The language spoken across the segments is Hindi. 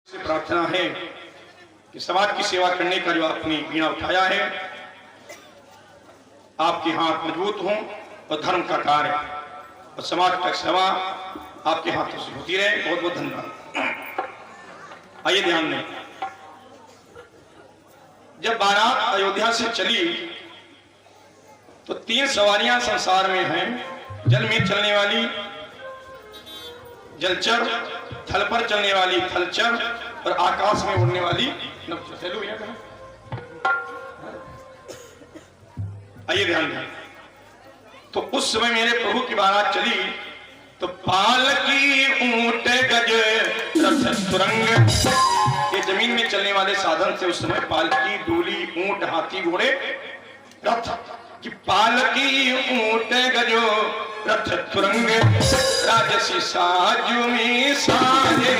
से प्रार्थना है कि समाज की सेवा करने का जो आपने बीड़ा उठाया है, आपके हाथ मजबूत हों और धर्म का कार्य और समाज का सेवा आपके हाथों से होती रहे। बहुत बहुत धन्यवाद। आइए ध्यान दें, जब बारात अयोध्या से चली तो 3 सवारियां संसार में हैं। जल में चलने वाली जलचर, थल पर चलने वाली थलचर और आकाश में उड़ने वाली नवचर। आइए ध्यान दें, तो उस समय मेरे प्रभु की बारात चली तो पालकी ऊंट गज रथ सुरंग, ये जमीन में चलने वाले साधन से उस समय पालकी, डोली, ऊंट, हाथी, घोड़े, रथ की पालकी ऊंट गजो रथ तुरंग राजसी साजु में साजे।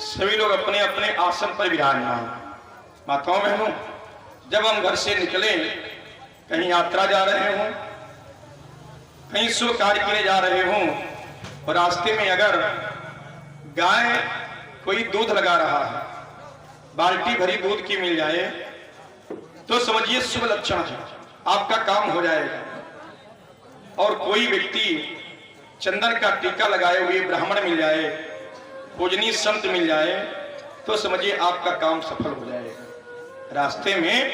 सभी लोग अपने अपने आसन पर विराजमान। माताओं बहनों, जब हम घर से निकले, कहीं यात्रा जा रहे हों, कहीं शुभ कार्य के लिए जा रहे हों और रास्ते में अगर गाय कोई दूध लगा रहा है, बाल्टी भरी दूध की मिल जाए तो समझिए शुभ लक्षण है, आपका काम हो जाएगा। और कोई व्यक्ति चंदन का टीका लगाए हुए ब्राह्मण मिल जाए, पूजनीय संत मिल जाए तो समझिए आपका काम सफल हो जाएगा। रास्ते में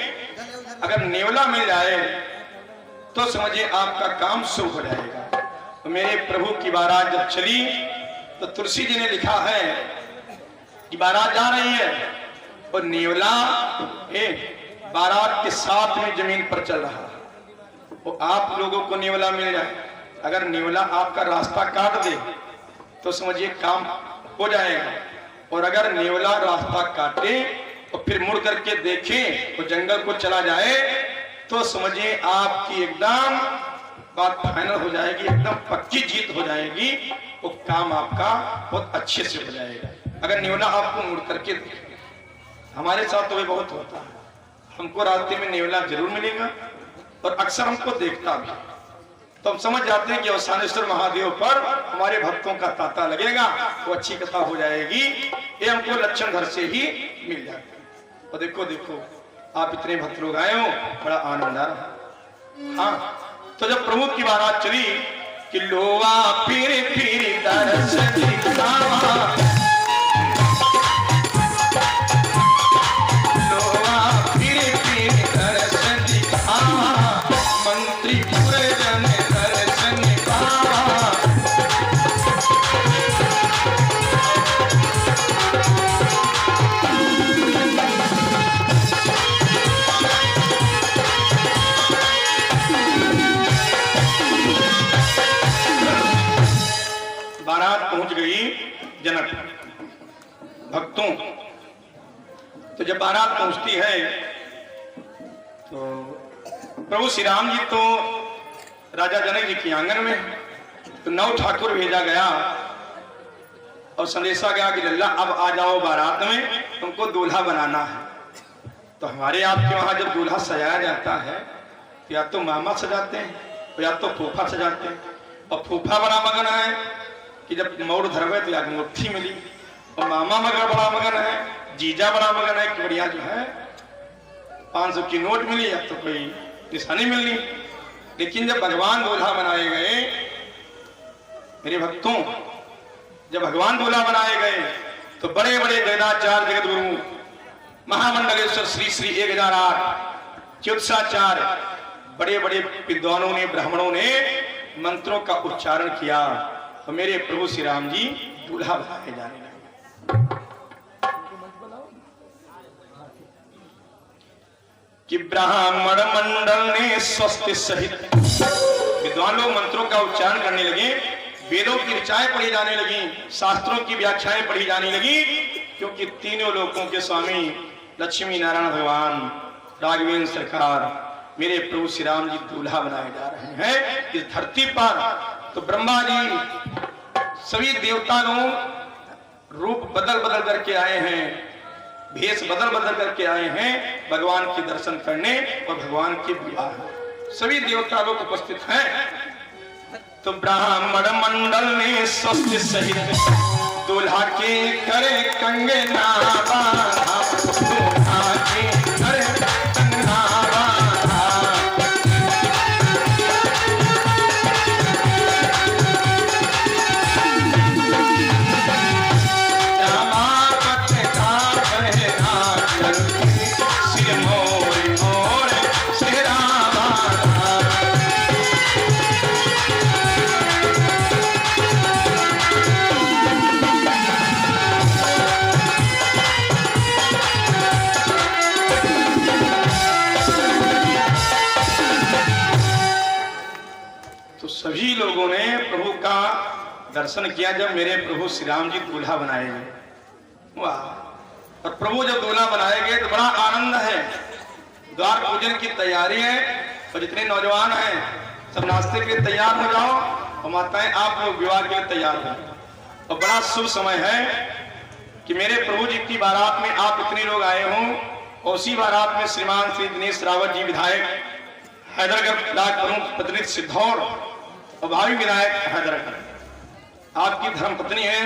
अगर नेवला मिल जाए तो समझिए आपका काम शुभ हो जाएगा। तो मेरे प्रभु की बारात जब चली तो तुलसी जी ने लिखा है कि बारात जा रही है और नेवला बारात के साथ में जमीन पर चल रहा है। वो आप लोगों को नेवला मिल जाए, अगर नेवला आपका रास्ता काट दे तो समझिए काम हो जाएगा। और अगर नेवला रास्ता काटे और फिर मुड़ करके देखे तो जंगल को चला जाए तो समझिए आपकी एकदम बात फाइनल हो जाएगी, एकदम पक्की जीत हो जाएगी। वो काम आपका बहुत अच्छे से हो जाएगा अगर नेवला आपको मुड़ करके देखे। हमारे साथ तो ये बहुत होता है, हमको रास्ते में नेवला जरूर मिलेगा और अक्सर हमको देखता भी, तो हम समझ जाते हैं कि अवसानेश्वर महादेव पर हमारे भक्तों का तांता लगेगा, वो अच्छी कथा हो जाएगी। ये हमको लक्षण घर से ही मिल जाते हैं। और देखो देखो आप इतने भक्त लोग आए हो, बड़ा आनंद आ रहा। हाँ, तो जब प्रभु की बारात चली कि लोवा फिर दरस दिखावा, लोवा फिर दरस दिखावा, मंत्री पूरे जन पहुंच गई जनक भक्तों। तो जब बारात पहुंचती है तो प्रभु श्री राम जी तो राजा जनक जी के आंगन में, तो 9 ठाकुर भेजा गया और संदेशा गया कि लल्ला अब आ जाओ बारात में, तुमको दूल्हा बनाना है। तो हमारे आपके वहां जब दूल्हा सजाया जाता है तो या तो मामा सजाते हैं या तो फूफा सजाते हैं। और फूफा बड़ा मगन है कि जब मोड़ धरवे तो याद मुट्ठी मिली, और मामा मगर बड़ा मगन है, जीजा बड़ा मगन है कि बढ़िया जो है 500 की नोट मिली या तो कोई निशानी मिलनी। लेकिन जब भगवान दूल्हा बनाए गए मेरे भक्तों, जब भगवान दूल्हा बनाए गए तो बड़े बड़े वेदाचार्य जगत गुरु महामंडलेश्वर श्री श्री 1008 च्युत्साचार्य बड़े बड़े विद्वानों ने, ब्राह्मणों ने मंत्रों का उच्चारण किया तो मेरे प्रभु श्री राम जी दूल्हा बनाए जाने लगे। कि ब्राह्मण मंडल ने स्वस्ति सहित, विद्वान लोग मंत्रों का उच्चारण करने लगे, वेदों की ऋचाएं पढ़ी जाने लगी, शास्त्रों की व्याख्याएं पढ़ी जाने लगी, क्योंकि तीनों लोकों के स्वामी लक्ष्मी नारायण भगवान राघवेंद्र सरकार मेरे प्रभु श्री राम जी दूल्हा बनाए जा रहे हैं इस धरती पर। तो ब्रह्मा जी सभी देवता लोग रूप बदल बदल करके आए हैं, भेष बदल बदल करके आए हैं भगवान के दर्शन करने और भगवान के विवाह, सभी देवता लोग उपस्थित हैं। तो ब्राह्मण मंडल ने स्वस्ति सहित दूल्हा के करे कंगना बांधा, दूल्हा के करे कंगना बांधा। रामापत का पहना चलती सिर मोर मोर सिरा बांधा। सभी लोगों ने प्रभु का दर्शन किया जब मेरे प्रभु श्री राम जी दूल्हा बनाए गए। वाह! और प्रभु जब दूल्हा बनाए गए तो बड़ा आनंद है, द्वार पूजन की तैयारी है और जितने नौजवान हैं सब नाश्ते के लिए तैयार हो जाओ और माताएं आप लोग विवाह के लिए तैयार हो। और बड़ा शुभ समय है कि मेरे प्रभु जी की बारात में आप इतने लोग आए हों और उसी बारात में श्रीमान श्री दिनेश रावत जी विधायक हैदरगढ़ ब्लॉक प्रमुख प्रतिनिधि सिद्धौर और भावी विधायक हैदरगढ़, आपकी धर्मपत्नी है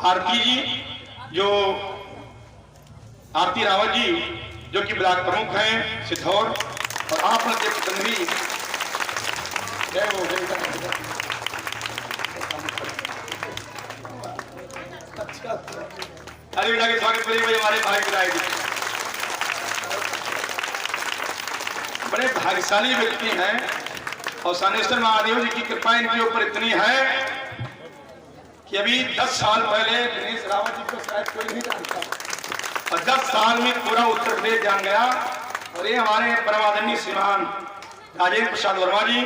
आरती जी, जो आरती रावत जी जो कि ब्लॉक प्रमुख हैं सिद्धौर, और आप उनके प्रतिनिधि अरे के स्वागत करिए हमारे भाई विधायक जी। बड़े भाग्यशाली व्यक्ति हैं और सानेश्वर महादेव जी की कृपा इनके ऊपर इतनी है कि अभी 10 साल पहले दिनेश रावत जी को शायद कोई नहीं जानता और 10 साल में पूरा उत्तर प्रदेश जान गया। और ये हमारे परमादरणीय श्रीमान राजेंद्र प्रसाद वर्मा जी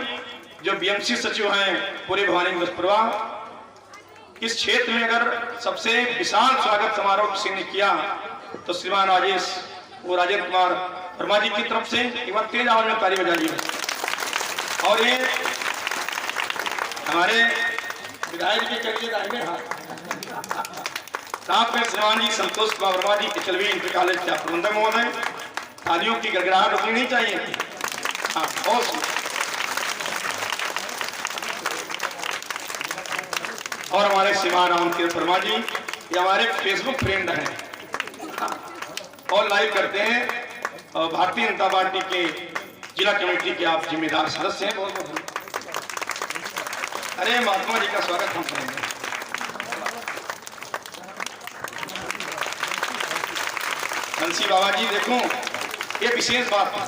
जो बीएमसी सचिव हैं पूरे भवानी बसपुरवा, इस क्षेत्र में अगर सबसे विशाल स्वागत समारोह किसी ने किया तो श्रीमान राजेश वो राजेंद्र कुमार वर्मा जी की तरफ से एक बार तेज आवाज में ताली बजाइए। और ये हमारे विधायक जी के लिए दाहिने हाथ साथ में श्रीमान जी संतोष कुमार वर्मा जी एचएलवी इंटर कॉलेज के प्रबंधक महोदय, तालियों की गड़गड़ाहट रुकनी नहीं चाहिए। हाँ, बहुत। और हमारे श्रीमान राम तीर्थ वर्मा जी ये हमारे फेसबुक फ्रेंड हैं और लाइव करते हैं और भारतीय जनता पार्टी के जिला कमेटी के आप जिम्मेदार सदस्य हैं। बहुत बहुत अरे महात्मा जी का स्वागत हम करेंगे। बंसी बाबा जी देखो ये विशेष बात है,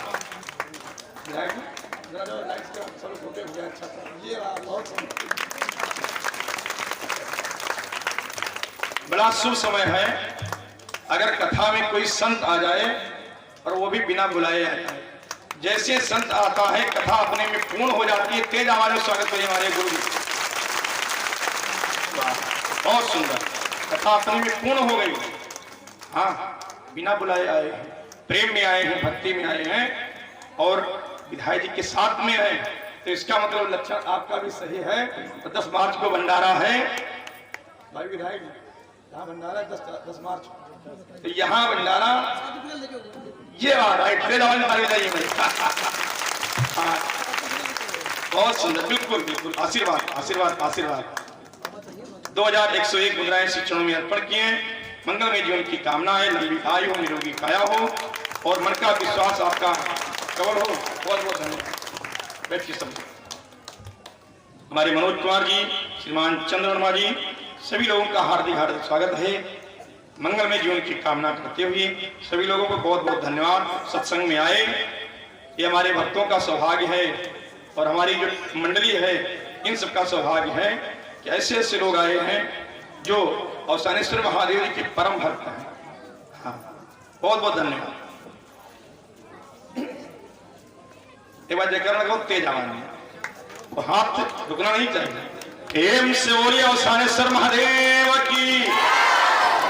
बड़ा शुभ समय है अगर कथा में कोई संत आ जाए और वो भी बिना बुलाए आ जाए। जैसे संत आता है कथा अपने में पूर्ण हो जाती है। तेज आवाज में स्वागत करिए हमारे गुरु जी। बहुत सुंदर, कथा अपने में पूर्ण हो गई। हाँ, बिना बुलाए आए हैं, प्रेम में आए हैं, भक्ति में आए हैं और विधायक जी के साथ में है, तो इसका मतलब लक्षण आपका भी सही है। तो 10 मार्च को भंडारा है भाई विधायक जी, यहाँ भंडारा 10 मार्च, तो यहाँ भंडारा ये बहुत सुंदर, बिल्कुल बिल्कुल। आशीर्वाद आशीर्वाद आशीर्वाद। 2101 मुद्राएं श्री चरणों में अर्पण किए। मंगलमय जीवन की कामना है, लंबी आयु हो, निरोगी काया हो और मन का विश्वास आपका कवर हो। बहुत बहुत धन्यवाद। बैठिए सब। हमारे मनोज कुमार जी, श्रीमान चंद्र वर्मा जी, सभी लोगों का हार्दिक हार्दिक स्वागत है। मंगलमय जीवन की कामना करते हुए सभी लोगों को बहुत बहुत धन्यवाद। सत्संग में आए, ये हमारे भक्तों का सौभाग्य है और हमारी जो मंडली है इन सबका सौभाग्य है कि ऐसे ऐसे लोग आए हैं जो अवसानेश्वर महादेव जी के परम भक्त हैं। हाँ, बहुत बहुत धन्यवाद। एक बार जयकार लगाओ तेज आवाज में, वो हाथ रुकना नहीं चाहिए। एम से बोलिए अवसानेश्वर महादेव की,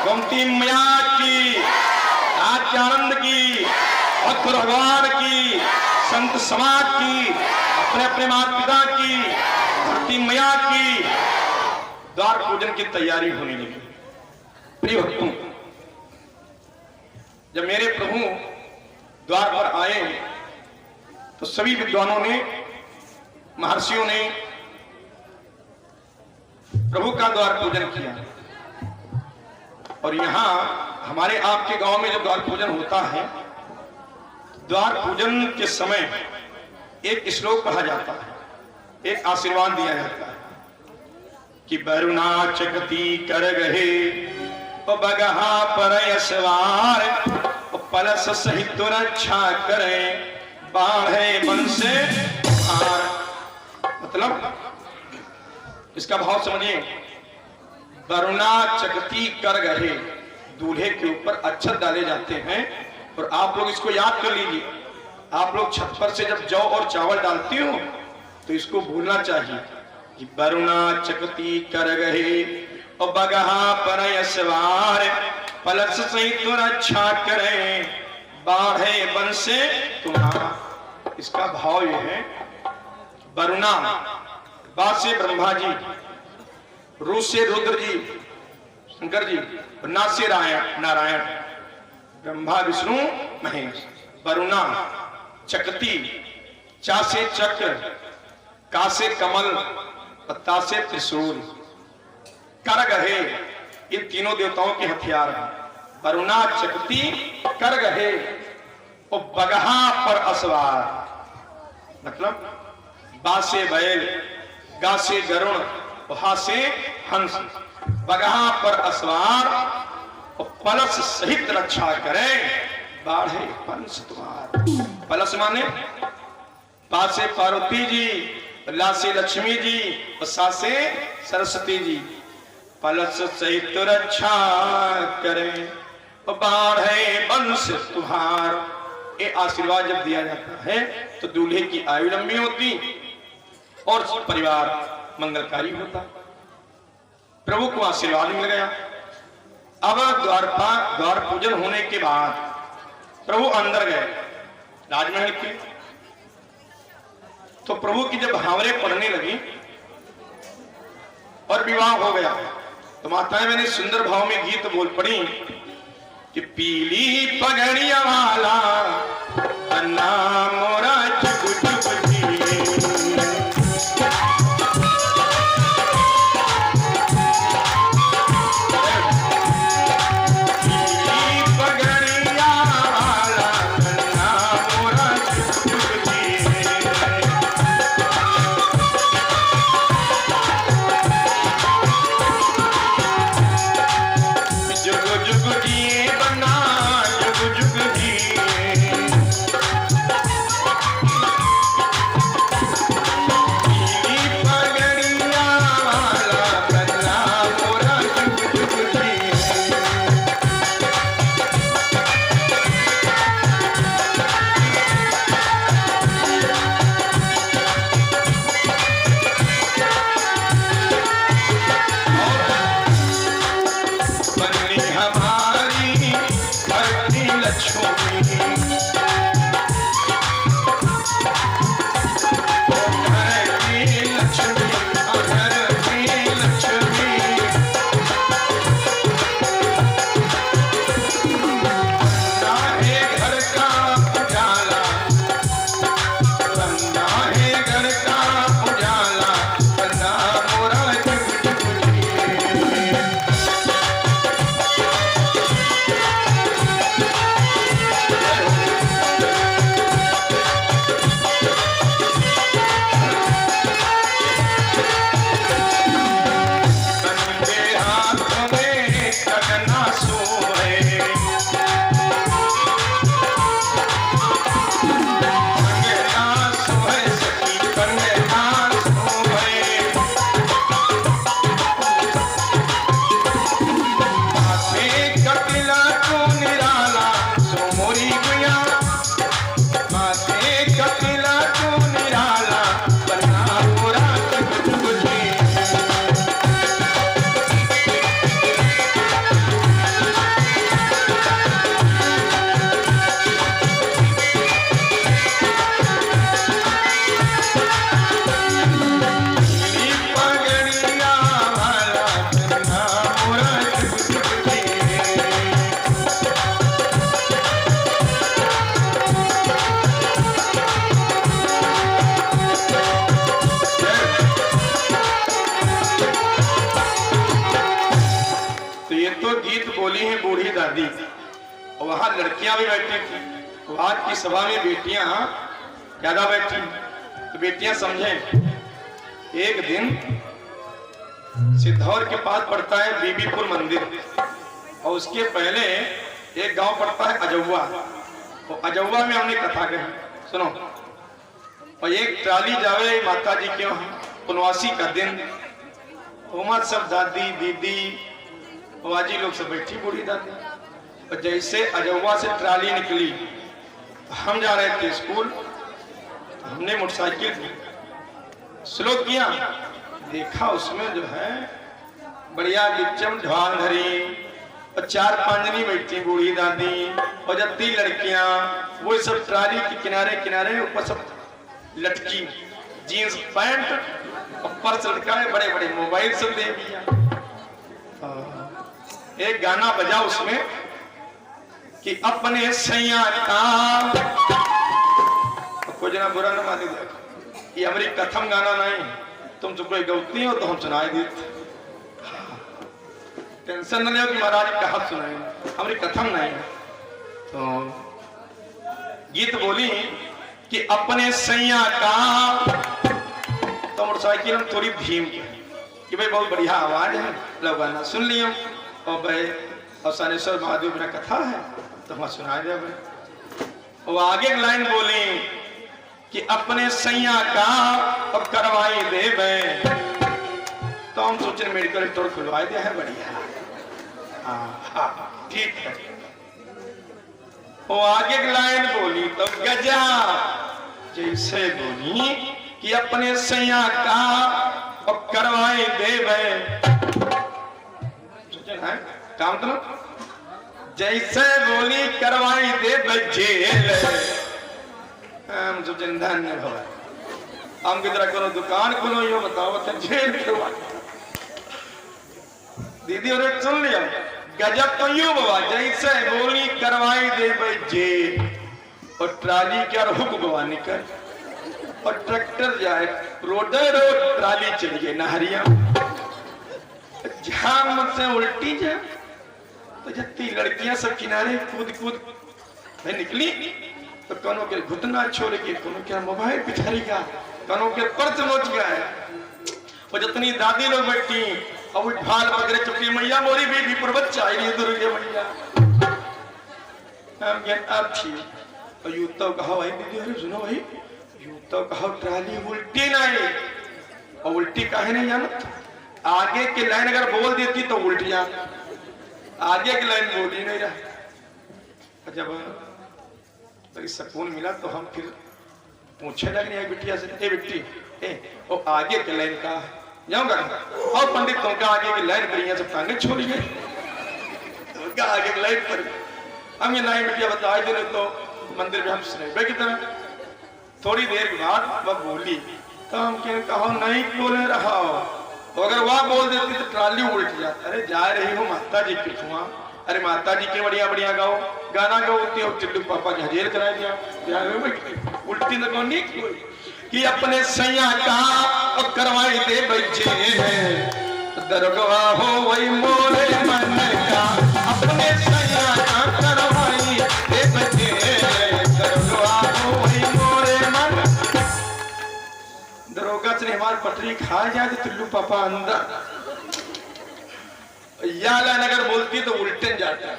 गोमती मैया की, आत्यानंद की, भक्त भगवान की, संत समाज की, अपने अपने माता पिता की, धरती मैया की। द्वार पूजन की तैयारी होने लगी। प्रिय भक्तों, जब मेरे प्रभु द्वार पर आए तो सभी विद्वानों ने, महर्षियों ने प्रभु का द्वार पूजन किया। और यहां हमारे आपके गांव में जब द्वार पूजन होता है, द्वार पूजन के समय एक श्लोक पढ़ा जाता है, एक आशीर्वाद दिया जाता है कि बरुणा चकती कर गहे बगहा पर यशवार, पलस सहित रक्षा करे बाढ़े मन से हार। मतलब इसका भाव समझिए। वरुणा चकती कर गहे, दूल्हे के ऊपर अक्षत डाले जाते हैं। और आप लोग इसको याद कर लीजिए, आप लोग छत पर से जब जौ और चावल डालते हो तो इसको भूलना चाहिए कि वरुणा चकती कर गहे और बगहा पर यशवार, पलस सहित रक्षा करे बाढ़े बन से तुम्हारा। इसका भाव यह है, वरुणा बा से ब्रह्मा जी, रू से रुद्र जी शंकर जी, ना से नारायण ब्रह्मा विष्णु महेश। वरुणा चकती, चा से चक्र, का से कमल, ता से त्रिशूल, कर गहे, ये तीनों देवताओं के हथियार हैं। वरुणा चकती कर गहे और बगहा पर असवार, मतलब बा से बैल, गा से गरुण, हा से हंस, बगहा पर असवार और पलस सहित रक्षा करे बाढ़े पंच तुम्हार। पलस माने पा से पार्वती जी, ला से लक्ष्मी जी और सा से सरस्वती जी। पलस सहित रक्षा करे बाढ़े वंश तुम्हार। ये आशीर्वाद जब दिया जाता है तो दूल्हे की आयु लंबी होती और परिवार मंगलकारी होता। प्रभु को आशीर्वाद मिल गया। अब द्वार पूजन होने के बाद प्रभु अंदर गए राजमहल के। तो प्रभु की जब हावरे पड़ने लगी और विवाह हो गया तो माताएं मैंने सुंदर भाव में गीत बोल पड़ी कि पीली पगड़िया वाला अन्ना मोरा चुप चुप जिए। दादी, और वहां लड़कियां भी बैठी थी। आज की सभा में बेटियां ज्यादा बैठी, तो बेटियां समझें। एक दिन सिद्धौर के पास पड़ता है बीबीपुर मंदिर, और उसके पहले एक गांव पड़ता है अजौवा। तो अजौवा में हमने कथा कही, सुनो। और एक ट्राली जावे माता जी के पुनवासी का दिन, उमर सब दादी दीदी बाबाजी लोग सब बैठी, बूढ़ी दादी। और जैसे अजौवा से ट्राली निकली, तो हम जा रहे थे स्कूल, हमने मोटरसाइकिल स्लो किया, देखा उसमें जो है बढ़िया बिचम ढाल धरी और 4-5 जनी बैठी, बूढ़ी दादी और जत्ती लड़कियां, वो सब ट्राली के किनारे किनारे ऊपर सब लटकी, जीन्स पैंट और पर्स लटका है, बड़े बड़े मोबाइल सब दे दिया। एक गाना बजा उसमें कि अपने सैया का, कोई जना बुरा न माने, ये हमारी कथम गाना नहीं, तुम तो कोई गलती हो तो हम सुनाए देते, टेंशन न ले कि महाराज कहा सुनाए, हमारी कथम नहीं है। तो गीत बोली कि अपने सैया का, तो मोटरसाइकिल हम थोड़ी धीम कि भाई बहुत बढ़िया आवाज है, लो गाना सुन लियो, और भाई अवसानेश्वर महादेव मेरा कथा है तो हम सुनाए दे। वो आगे लाइन बोली कि अपने सैया का अब करवाई दे, तो हम सोचे मेडिकल स्टोर खुलवाई दिया है, बढ़िया। हाँ ठीक है। वो आगे लाइन बोली तो गजा जैसे बोली कि अपने सैया का अब करवाई दे, काम तो जैसे बोली करवाई दे जेल, हम जो धन्य भवा, हम किधर करो दुकान खोलो, यो बताओ तो जेल करवा। दीदी और सुन लिया, गजब तो यूं बाबा, जैसे बोली करवाई दे जेल, और ट्राली क्या हुक बवा निकल, और ट्रैक्टर जाए रोडे रोड, ट्राली चली गई नहरिया, झाम से उल्टी जाए, तो जत्ती लड़कियां सब किनारे कूद कूद में निकली, तो कौनों के घुटना छोड़ के, कौनों के मोबाइल पिछाड़ी का, कौनों के पर्स नोच गए, और जितनी दादी लोग बैठी, अब ढाल पकड़े चुकी, मैया मोरी बीबी पर बच्चा आई दुर्गे मैया, हम ज्ञान आप थी। और यूं तो कहा भाई दीदी, अरे सुनो भाई, यूं तो कहा ट्राली उल्टी नहीं, और उल्टी काहे नहीं जाना, आगे की लाइन अगर बोल देती तो उल्ट जा, आगे की लाइन बोल ही नहीं रहा। जब तो सुकून मिला तो हम फिर पूछे लगे बिटिया से, ए बिट्टी ओ आगे की लाइन का जाऊंगा, और पंडित तुमका आगे की लाइन पर सब टांगे छोड़ी गई, तुमका आगे की लाइन पर हम ये नहीं बिटिया बताए दे, तो मंदिर में हम सुने की तरह। थोड़ी देर के बाद वह बोली, तो हम कहो नहीं बोले रहा, तो अगर वह बोल देती तो ट्राली उल्ट जाती। अरे जा रही हो माता जी के छुआ, अरे माता जी के बढ़िया बढ़िया गाओ, गाना गाओती हो, टिल्लू पापा की हजेर करा दिया, उल्टी तो कौन नहीं कि अपने सैया का करवाई दे बच्चे, दरगवा हो वही मोरे मन का, अपने सैया का करवाई दे बच्चे, दरगवा हो वही मोरे मन। दरोगा से हमारी पटरी खा जाए तो टिल्लू पापा अंदर, या लाइन अगर बोलती तो उल्टन जाता है,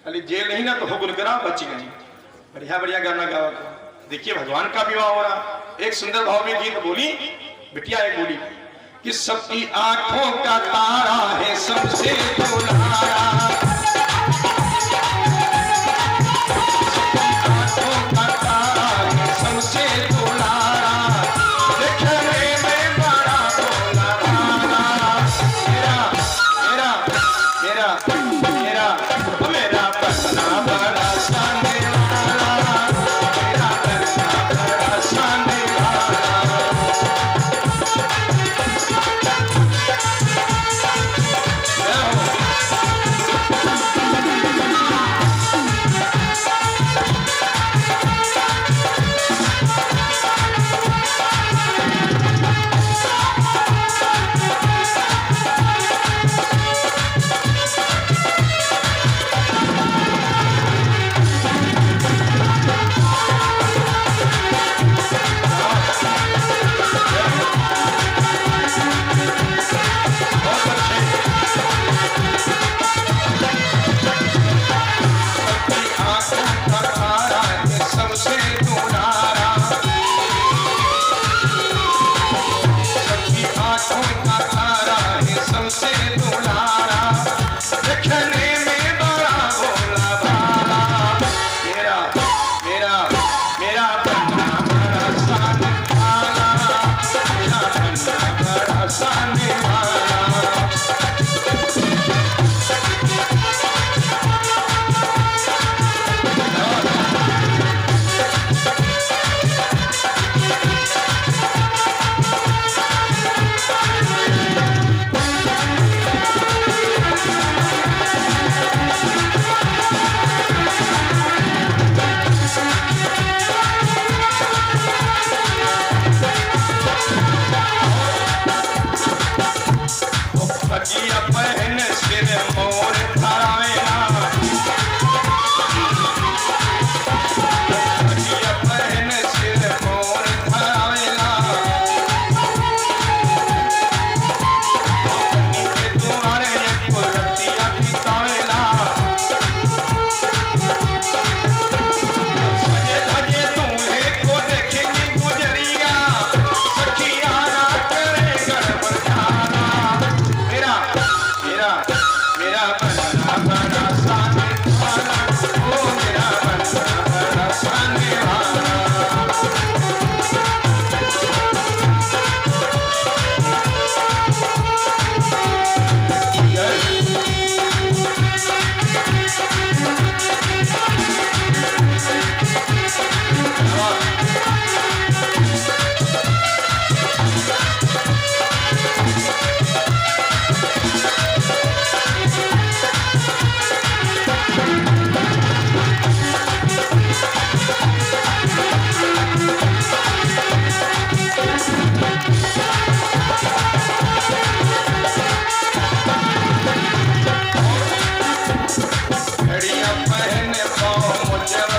खाली जेल नहीं ना तो हो गुनगुना बच गई। बढ़िया बढ़िया गाना गावा। देखिए भगवान का विवाह हो रहा, एक सुंदर भाव में गीत बोली बिटिया, एक बोली कि सबकी आंखों का तारा है सबसे दुलारा, सबकी आंखों का तारा है सबसे दुलारा, देखने में बड़ा भोला भाला, मेरा मेरा मेरा मेरा मेरा पसना बड़ा शाने वाला, मेरा पसना बड़ा शाने वाला।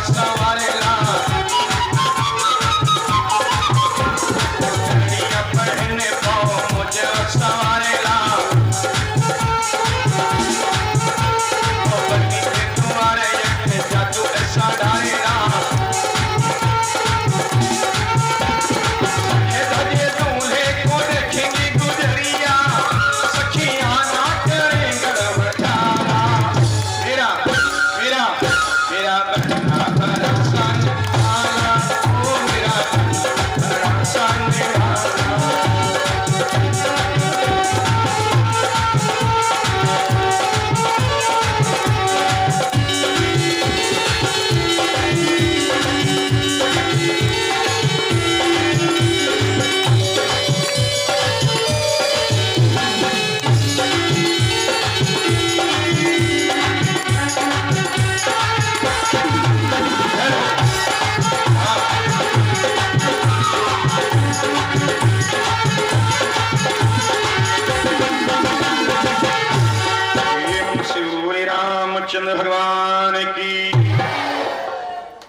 सवारेला चूड़िया पहने पाओ मुझे सवारेला बनी के तुम्हारे ये जादू ऐसा डालेला ये धजे दूल्हे को देखेंगी गुजरिया सखियां ना करें गड़बड़ारा मेरा मेरा मेरा बड़ा बड़ा सन आला ओ मेरा बड़ा सन आला रामचंद्र भगवान की।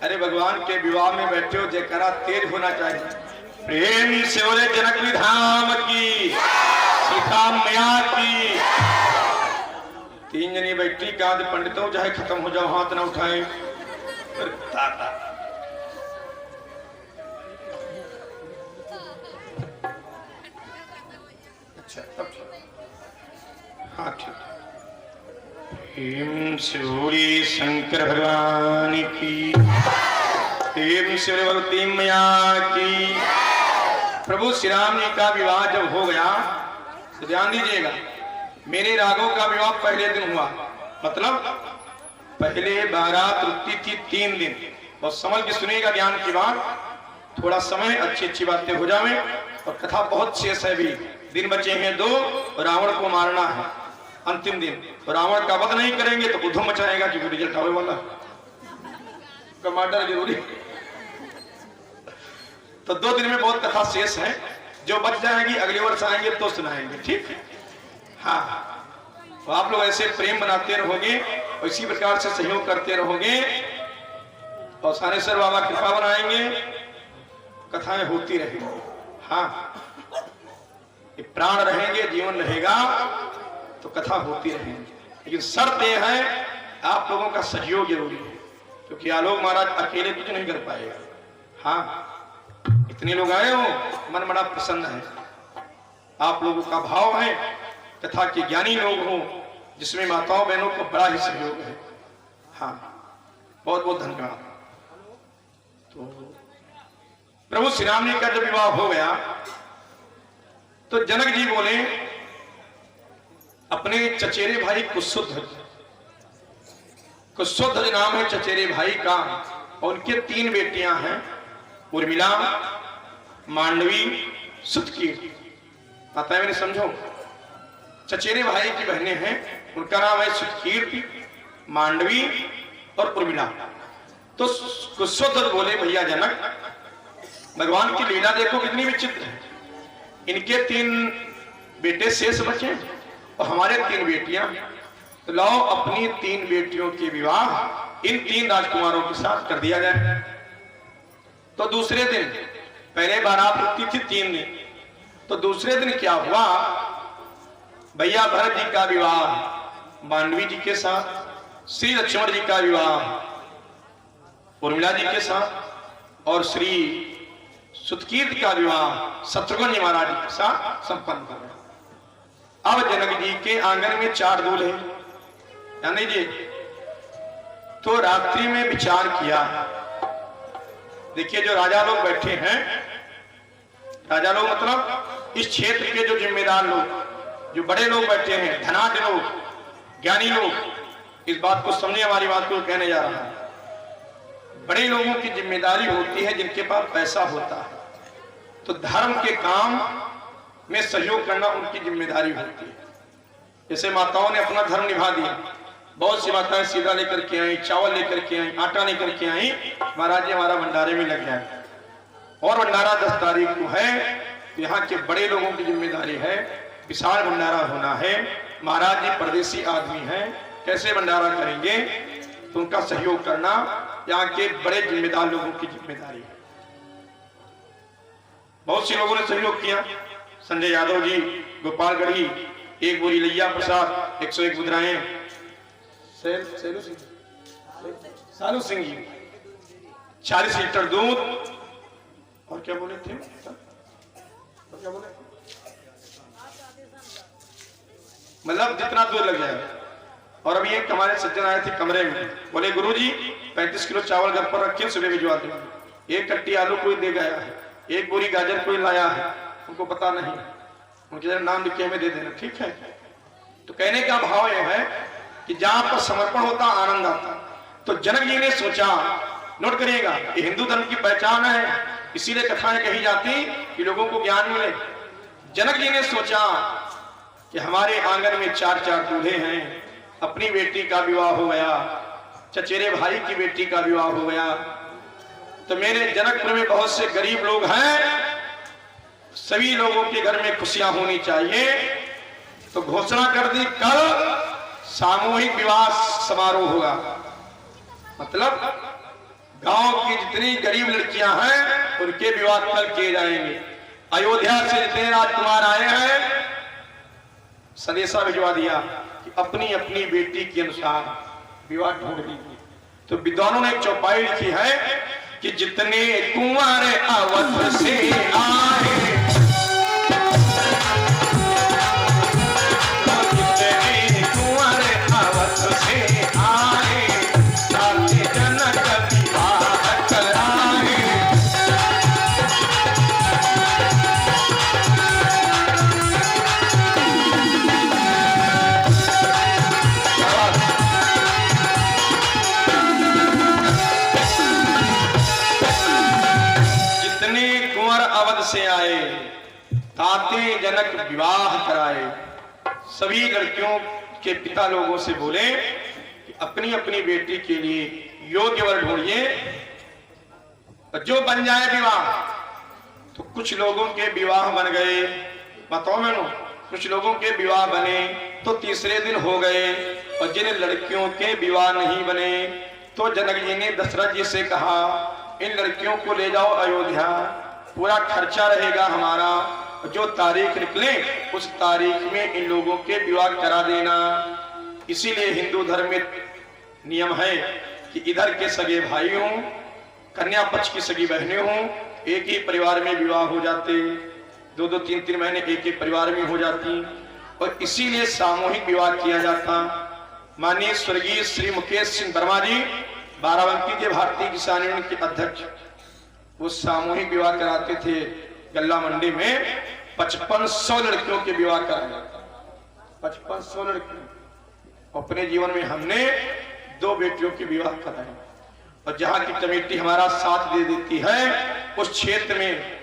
अरे भगवान के विवाह में बैठे हो, जयकारा तेज होना चाहिए। प्रेम से बोले जनक धाम की, सीता मैया की। तीन जनी बैठी का पंडितों चाहे खत्म हो जाओ, हाथ ना उठाए। अच्छा तब हाँ ठीक। हेम सूरी शंकर भगवान की, हेम शिव भगवती मैया की। प्रभु श्री राम जी का विवाह जब हो गया तो ध्यान दीजिएगा, मेरे रागों का विवाह पहले दिन हुआ, मतलब पहले बारात रुकती थी 3 दिन। और समझ के सुनिएगा ज्ञान की बात, थोड़ा समय अच्छी अच्छी बातें हो जावे। और कथा बहुत शेष है, भी दिन बचे हैं 2, रावण को मारना है अंतिम दिन। तो रावण का वध नहीं करेंगे तो उधम मचाएगा कि रिजल्ट आवे वाला कमांडर जरूरी। तो 2 दिन में बहुत कथा शेष है, जो बच जाएंगी अगले वर्ष आएंगे तो सुनाएंगे, ठीक है। हाँ, तो आप लोग ऐसे प्रेम बनाते रहोगे और इसी प्रकार से सहयोग करते रहोगे और सानेश्वर बाबा कृपा बनाएंगे, कथाएं होती रहेंगी। हाँ, ये प्राण रहेंगे, जीवन रहेगा तो कथा होती रहेंगी। लेकिन शर्त यह है आप लोगों का सहयोग जरूरी है, क्योंकि आलोक महाराज अकेले कुछ नहीं कर पाएगा। हाँ, इतने लोग आए हो, मन बड़ा प्रसन्न है। आप लोगों का भाव है, कथा के ज्ञानी लोग हो, जिसमें माताओं बहनों को बड़ा ही सहयोग है। हाँ, बहुत बहुत धन्यवाद। तो प्रभु श्री राम जी का जब विवाह हो गया तो जनक जी बोले अपने चचेरे भाई कुशोध्वज नाम है चचेरे भाई का, और उनके 3 बेटियां हैं, उर्मिला, मांडवी, सुतकीर्ति। आता है मैंने समझो, चचेरे भाई की बहनें हैं, उनका नाम है सुतकीर्ति, मांडवी और उर्मिला। तो कुशोध्वज बोले भैया जनक, भगवान की लीला देखो कितनी विचित्र है। इनके 3 बेटे शेष बचे और हमारे 3 बेटियां, तो लाओ अपनी 3 बेटियों के विवाह इन 3 राजकुमारों के साथ कर दिया जाए। तो दूसरे दिन, पहले बारात रुकती थी 3 दिन, तो दूसरे दिन क्या हुआ, भैया भरत जी का विवाह मांडवी जी के साथ, श्री लक्ष्मण जी का विवाह उर्मिला जी के साथ, और श्री सुतकीर्ति का विवाह शत्रुघ्न जी महाराज के साथ संपन्न हो गया। अब जनक जी के आंगन में 4 दूल्हे, यानी जी, तो रात्रि में विचार किया। देखिए, जो राजा लोग बैठे हैं, राजा लोग मतलब इस क्षेत्र के जो जिम्मेदार लोग, जो बड़े लोग बैठे हैं, धनाढ्य लोग, ज्ञानी लोग, इस बात को समझे, हमारी बात को कहने जा रहा है। बड़े लोगों की जिम्मेदारी होती है, जिनके पास पैसा होता है, तो धर्म के काम में सहयोग करना उनकी जिम्मेदारी होती है। जैसे माताओं ने अपना धर्म निभा दिया, बहुत सी माताएं सीधा लेकर के आई, चावल लेकर के आई, आटा लेकर के आई, महाराज जी हमारा भंडारे में लग जाए, और भंडारा 10 तारीख को है, तो यहाँ के बड़े लोगों की जिम्मेदारी है, विशाल भंडारा होना है। महाराज जी परदेसी आदमी हैं, कैसे भंडारा करेंगे, तो उनका सहयोग करना यहाँ के बड़े जिम्मेदार लोगों की जिम्मेदारी है। बहुत से लोगों ने सहयोग किया, संजय यादव जी, गोपाल गढ़ी, एक बोरी लैया प्रसाद, 101 मुद्राएं, सालू सिंह जी, 40 लीटर दूध, और क्या बोले थे, क्या बोले, मतलब जितना दूध लग जाए। और अभी एक हमारे सज्जन आए थे कमरे में, बोले गुरुजी 35 किलो चावल घर पर रखे, सुबह भिजवा देंगे। एक कट्टी आलू कोई दे गया है, एक बोरी गाजर कोई लाया है, उनको पता नहीं, उनके नाम लिख के हमें दे देना, ठीक है। तो कहने का भाव यह है कि जहां पर समर्पण होता आनंद आता। तो जनक जी ने सोचा, नोट करिएगा, ये हिंदू धर्म की पहचान है, इसीलिए कथाएं कही जाती कि लोगों को ज्ञान मिले। जनक जी ने सोचा कि हमारे आंगन में 4-4 दूल्हे हैं, अपनी बेटी का विवाह हो गया, चचेरे भाई की बेटी का विवाह हो गया, तो मेरे जनकपुर में बहुत से गरीब लोग हैं, सभी लोगों के घर में खुशियां होनी चाहिए। तो घोषणा कर दी, कल सामूहिक विवाह समारोह होगा। मतलब गांव की जितनी गरीब लड़कियां हैं उनके विवाह कल किए जाएंगे। अयोध्या से जितने राजकुमार आए हैं संदेशा भिजवा दिया कि अपनी अपनी बेटी के अनुसार विवाह ढूंढ लीजिए। तो विद्वानों ने एक चौपाई लिखी है कि जितने कुंवर अवध से आए, जितने कुंवर अवध से आए, साथे जनक विवाह कराए। से आए, ताते जनक विवाह कराए। सभी लड़कियों के पिता लोगों से बोले कि अपनी अपनी बेटी के लिए योग्य वर ढूंढिए, जो बन जाए विवाह। तो कुछ लोगों के विवाह बन गए, बताओ मैंने, कुछ लोगों के विवाह बने तो तीसरे दिन हो गए, और जिन लड़कियों के विवाह नहीं बने तो जनक जी ने दशरथ जी से कहा, इन लड़कियों को ले जाओ अयोध्या, पूरा खर्चा रहेगा हमारा, जो तारीख निकले उस तारीख में इन लोगों के विवाह करा देना। इसीलिए हिंदू धर्म में नियम है कि इधर के सगे भाई हों, कन्या पक्ष की सगी बहनें हों, एक ही परिवार में विवाह हो जाते, 2-2, 3-3 महीने एक ही परिवार में हो जाती, और इसीलिए सामूहिक विवाह किया जाता। माननीय स्वर्गीय श्री मुकेश सिंह वर्मा जी, बाराबंकी के भारतीय किसान यूनियन के अध्यक्ष, वो सामूहिक विवाह कराते थे। गल्ला मंडी में 5500 लड़कियों के विवाह कराए, 5500 लड़कियों। अपने जीवन में हमने 2 बेटियों के विवाह कराए, और जहां की कमेटी हमारा साथ दे देती है उस क्षेत्र में